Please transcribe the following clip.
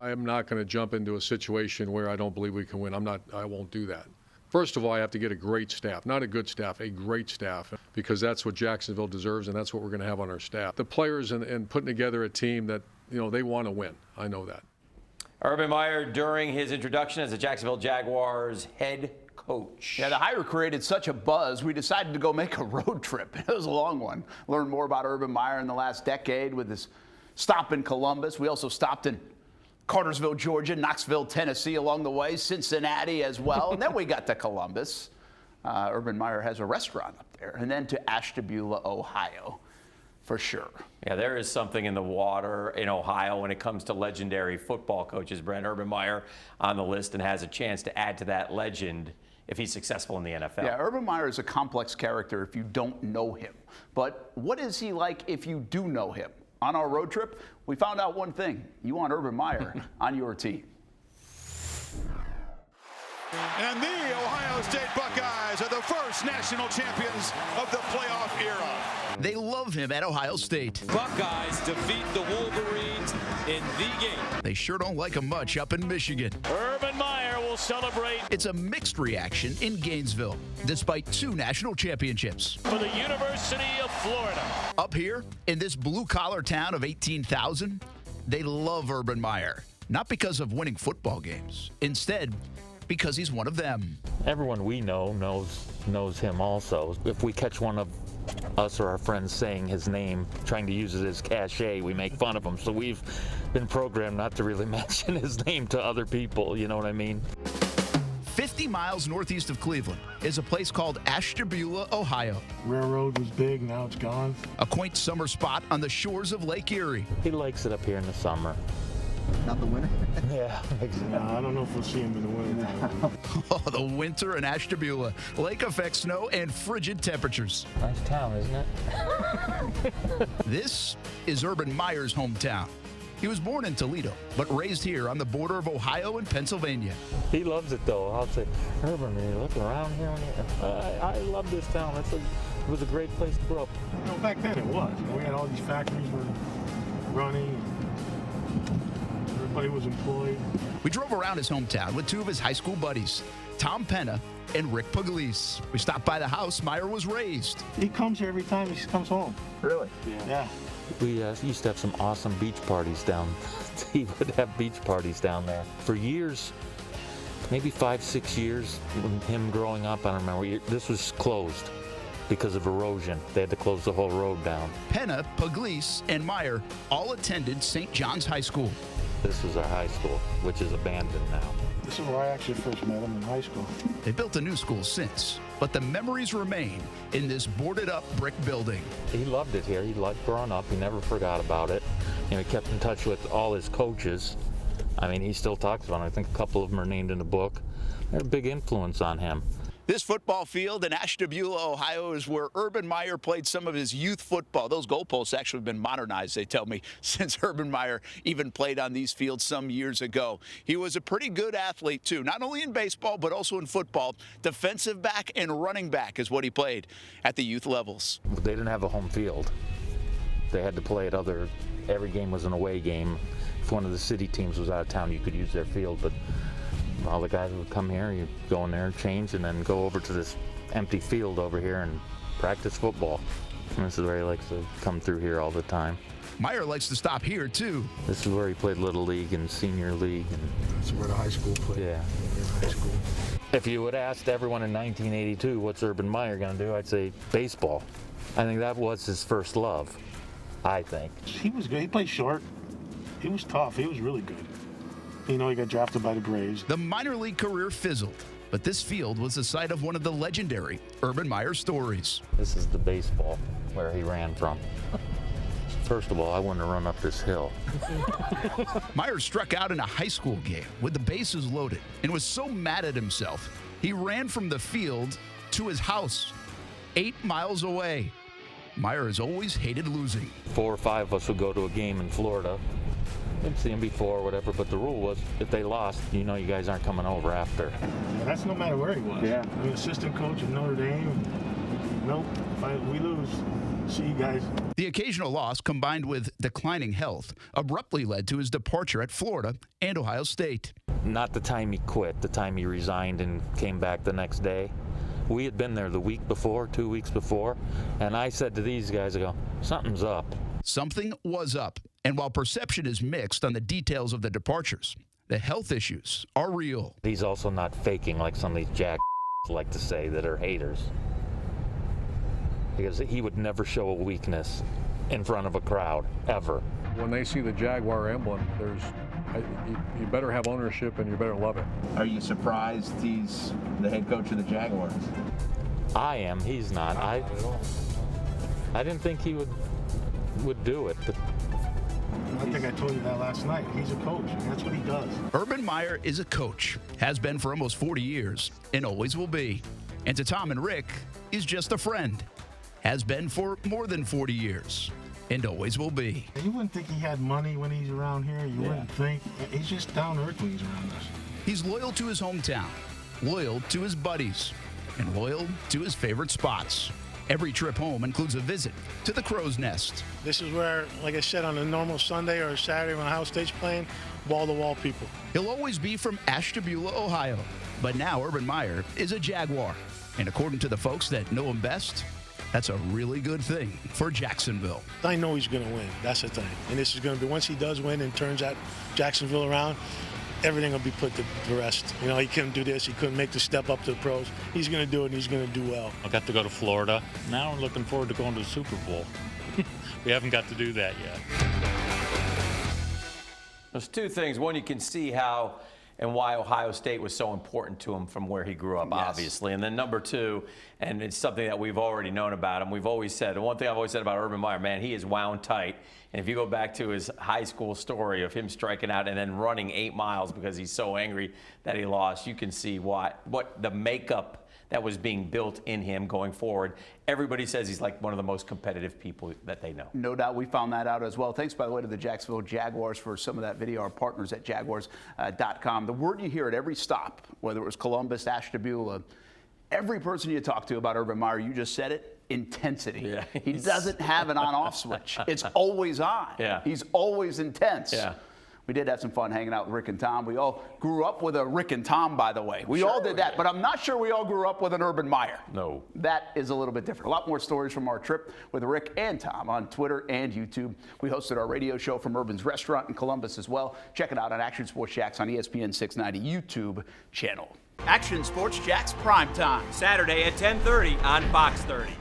I am not going to jump into a situation where I don't believe we can win. I won't do that. First of all, I have to get a great staff, not a good staff, a great staff, because that's what Jacksonville deserves, and that's what we're going to have on our staff. The players and putting together a team that, they want to win. I know that. Urban Meyer during his introduction as the Jacksonville Jaguars head coach. Yeah, the hire created such a buzz, we decided to go make a road trip. It was a long one. Learned more about Urban Meyer in the last decade with his stop in Columbus. We also stopped in Cartersville, Georgia, Knoxville, Tennessee along the way, Cincinnati as well. And then we got to Columbus. Urban Meyer has a restaurant up there. And then to Ashtabula, Ohio, for sure. Yeah, there is something in the water in Ohio when it comes to legendary football coaches. Brent, Urban Meyer on the list and has a chance to add to that legend if he's successful in the NFL. Yeah, Urban Meyer is a complex character if you don't know him. But what is he like if you do know him? On our road trip, we found out one thing. You want Urban Meyer on your team. And the Ohio State Buckeyes are the first national champions of the playoff era. They love him at Ohio State. Buckeyes defeat the Wolverines in the game. They sure don't like him much up in Michigan. Urban Meyer will celebrate. It's a mixed reaction in Gainesville, despite 2 national championships. For the University of Florida. Up here, in this blue-collar town of 18,000, they love Urban Meyer. Not because of winning football games. Instead, because he's one of them. Everyone we know knows him also. If we catch one of us or our friends saying his name, trying to use it as cachet, we make fun of him. So we've been programmed not to really mention his name to other people, you know what I mean? 50 miles northeast of Cleveland is a place called Ashtabula, Ohio. Railroad was big, now it's gone. A quaint summer spot on the shores of Lake Erie. He likes it up here in the summer. Not the winter? Yeah. No, I don't know if we'll see him in the winter time. Oh, the winter in Ashtabula. Lake effect snow and frigid temperatures. Nice town, isn't it? This is Urban Meyer's hometown. He was born in Toledo, but raised here on the border of Ohio and Pennsylvania. He loves it, though. I'll say, Urban, are you looking around here? I love this town. It was a great place to grow up. Back then it was. We had all these factories were running. Everybody was employed. We drove around his hometown with 2 of his high school buddies, Tom Penna and Rick Puglisi. We stopped by the house Meyer was raised. He comes here every time he comes home. Really? Yeah. We used to have some awesome beach parties down. He would have beach parties down there. For years, maybe 5-6 years, him growing up, I don't remember, this was closed because of erosion. They had to close the whole road down. Penna, Puglisi, and Meyer all attended St. John's High School. This was our high school, which is abandoned now. This is where I actually first met him in high school. They built a new school since, but the memories remain in this boarded-up brick building. He loved it here. He liked growing up. He never forgot about it. He kept in touch with all his coaches. I mean, he still talks about it. I think a couple of them are named in the book. They're a big influence on him. This football field in Ashtabula, Ohio, is where Urban Meyer played some of his youth football. Those goalposts actually have been modernized, they tell me, since Urban Meyer even played on these fields some years ago. He was a pretty good athlete, too, not only in baseball, but also in football. Defensive back and running back is what he played at the youth levels. They didn't have a home field. They had to play at every game was an away game. If one of the city teams was out of town, you could use their field, but all the guys would come here, you go in there, change, and then go over to this empty field over here and practice football. And this is where he likes to come through here all the time. Meyer likes to stop here, too. This is where he played Little League and Senior League. And That's where the high school played. Yeah. High school. If you would ask everyone in 1982, what's Urban Meyer going to do, I'd say baseball. I think that was his first love, I think. He was good. He played short. He was tough. He was really good. He got drafted by the Braves. The minor league career fizzled, but this field was the site of one of the legendary Urban Meyer stories. This is the baseball where he ran from. First of all, I wouldn't have run up this hill. Meyer struck out in a high school game with the bases loaded and was so mad at himself, he ran from the field to his house, 8 miles away. Meyer has always hated losing. 4 or 5 of us would go to a game in Florida. We'd see him before or whatever, but the rule was if they lost, you guys aren't coming over after. Yeah, that's no matter where he was. Yeah. I'm an assistant coach at Notre Dame. Nope, if we lose, See you guys. The occasional loss, combined with declining health, abruptly led to his departure at Florida and Ohio State. Not the time he quit, the time he resigned and came back the next day. We had been there the week before, 2 weeks before, and I said to these guys, I go, something's up. Something was up, and while perception is mixed on the details of the departures, the health issues are real. He's also not faking like some of these jack like to say that are haters. Because he would never show a weakness in front of a crowd, ever. When they see the Jaguar emblem, you better have ownership and you better love it. Are you surprised he's the head coach of the Jaguars? I am. He's not. I didn't think he would do it. But I think I told you that last night. He's a coach, and that's what he does. Urban Meyer is a coach, has been for almost 40 years, and always will be. And to Tom and Rick, is just a friend. Has been for more than 40 years, and always will be. You wouldn't think he had money when he's around here. You wouldn't think. He's just down to earth when he's around us. He's loyal to his hometown, loyal to his buddies, and loyal to his favorite spots. Every trip home includes a visit to the Crow's Nest. This is where, like I said, on a normal Sunday or a Saturday when Ohio State's playing, wall-to-wall people. He'll always be from Ashtabula, Ohio, but now Urban Meyer is a Jaguar. And according to the folks that know him best, that's a really good thing for Jacksonville. I know he's going to win. That's the thing. And this is going to be, once he does win and turns that Jacksonville around, everything will be put to the rest. You know, he couldn't do this. He couldn't make the step up to the pros. He's going to do it, and he's going to do well. I got to go to Florida. Now we're looking forward to going to the Super Bowl. We haven't got to do that yet. There's two things. One, you can see how and why Ohio State was so important to him from where he grew up, obviously. And then number two, and it's something that we've already known about him, we've always said, and one thing I've always said about Urban Meyer, man, he is wound tight. And if you go back to his high school story of him striking out and then running 8 miles because he's so angry that he lost, you can see what the makeup that was being built in him going forward. Everybody says he's like one of the most competitive people that they know. No doubt we found that out as well. Thanks, by the way, to the Jacksonville Jaguars for some of that video, our partners at Jaguars.com. The word you hear at every stop, whether it was Columbus, Ashtabula, every person you talk to about Urban Meyer, you just said it, intensity. Yeah, he doesn't have an on-off switch. It's always on. Yeah. He's always intense. Yeah. We did have some fun hanging out with Rick and Tom. We all grew up with a Rick and Tom, by the way. We all did that, but I'm not sure we all grew up with an Urban Meyer. No. That is a little bit different. A lot more stories from our trip with Rick and Tom on Twitter and YouTube. We hosted our radio show from Urban's restaurant in Columbus as well. Check it out on Action Sports Jax on ESPN 690 YouTube channel. Action Sports Jax Primetime. Saturday at 10:30 on Fox 30.